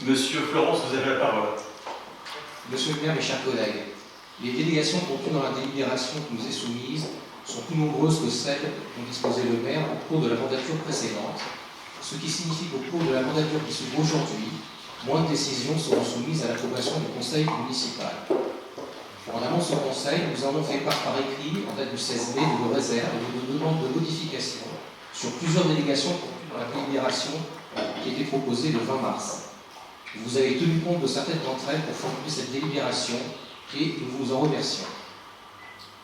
Monsieur Florence, vous avez la parole. Monsieur le maire, mes chers collègues, les délégations contenues dans la délibération qui nous est soumise sont plus nombreuses que celles dont disposait le maire au cours de la mandature précédente, ce qui signifie qu'au cours de la mandature qui s'ouvre aujourd'hui, moins de décisions seront soumises à l'approbation du conseil municipal. En amont de ce conseil, nous avons fait part par écrit, en date du 16 mai, de nos réserves et de nos demandes de modification sur plusieurs délégations contenues dans la délibération qui était proposée le 20 mars. Vous avez tenu compte de certaines d'entre elles pour formuler cette délibération et nous vous en remercions.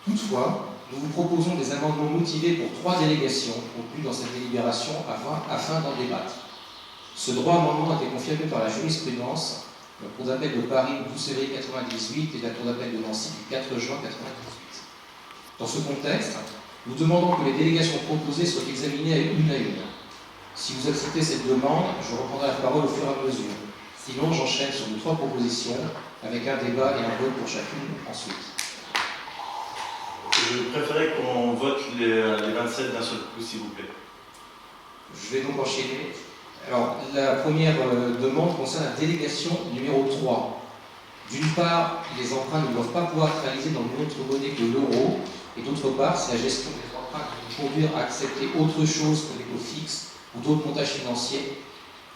Toutefois, nous vous proposons des amendements motivés pour 3 délégations contenues dans cette délibération afin d'en débattre. Ce droit amendement a été confirmé par la jurisprudence, la Cour d'appel de Paris du 12 février 1998 et la Cour d'appel de Nancy du 4 juin 1998. Dans ce contexte, nous demandons que les délégations proposées soient examinées une à une. Si vous acceptez cette demande, je reprendrai la parole au fur et à mesure. Sinon, j'enchaîne sur nos 3 propositions, avec un débat et un vote pour chacune ensuite. Je préférais qu'on vote les 27 d'un seul coup, s'il vous plaît. Je vais donc enchaîner. Alors, la première demande concerne la délégation numéro 3. D'une part, les emprunts ne doivent pas pouvoir être réalisés dans une autre monnaie que l'euro, et d'autre part, si la gestion des emprunts peut conduire à accepter autre chose que les taux fixes ou d'autres montages financiers,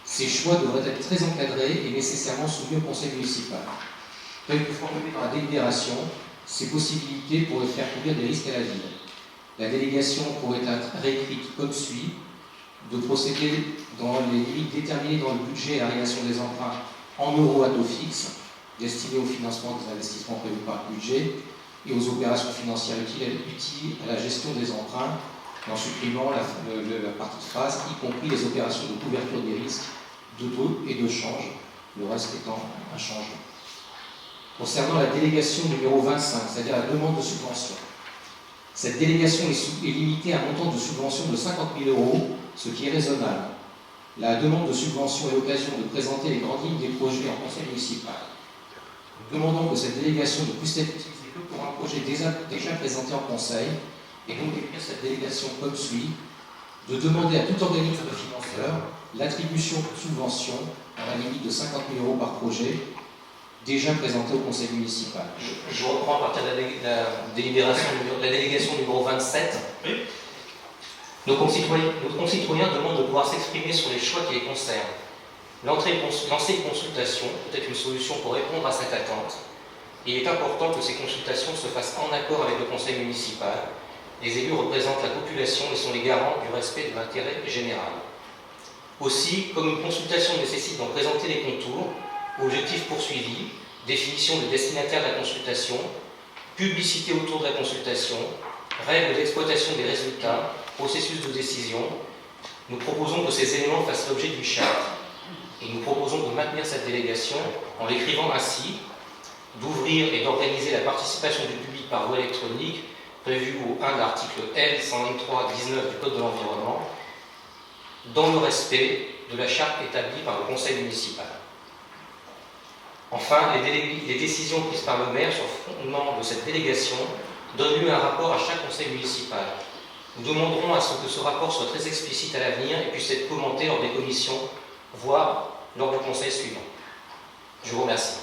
ces choix devraient être très encadrés et nécessairement soumis au conseil municipal. Tel que formulé dans la délibération, ces possibilités pourraient faire courir des risques à la ville. La délégation pourrait être réécrite comme suit: de procéder dans les limites déterminées dans le budget à la réalisation des emprunts en euros à taux fixe, destinés au financement des investissements prévus par le budget et aux opérations financières utiles à la gestion des emprunts, en supprimant la partie de phrase, y compris les opérations de couverture des risques, de taux et de change, le reste étant inchangé. Concernant la délégation numéro 25, c'est-à-dire la demande de subvention, cette délégation est limitée à un montant de subvention de 50 000 €, ce qui est raisonnable. La demande de subvention est l'occasion de présenter les grandes lignes des projets en conseil municipal. Nous demandons que cette délégation ne puisse être utilisée que pour un projet déjà présenté en conseil, et donc d'écrire cette délégation comme suit: de demander à tout organisme financeur l'attribution de subventions à la limite de 50 000 € par projet, déjà présenté au conseil municipal. Je reprends à partir de la délégation numéro 27. Oui. Nos concitoyens demandent de pouvoir s'exprimer sur les choix qui les concernent. Lancer une consultation peut être une solution pour répondre à cette attente. Il est important que ces consultations se fassent en accord avec le conseil municipal. Les élus représentent la population et sont les garants du respect de l'intérêt général. Aussi, comme une consultation nécessite d'en présenter les contours, objectifs poursuivis, définition des destinataires de la consultation, publicité autour de la consultation, règles d'exploitation des résultats, processus de décision, nous proposons que ces éléments fassent l'objet d'une charte. Et nous proposons de maintenir cette délégation en l'écrivant ainsi: d'ouvrir et d'organiser la participation du public par voie électronique, prévue au 1 de l'article L. 123-19 du Code de l'environnement, dans le respect de la charte établie par le conseil municipal. Enfin, les décisions prises par le maire sur fondement de cette délégation donnent lieu à un rapport à chaque conseil municipal. Nous demanderons à ce que ce rapport soit très explicite à l'avenir et puisse être commenté lors des commissions, voire lors du conseil suivant. Je vous remercie.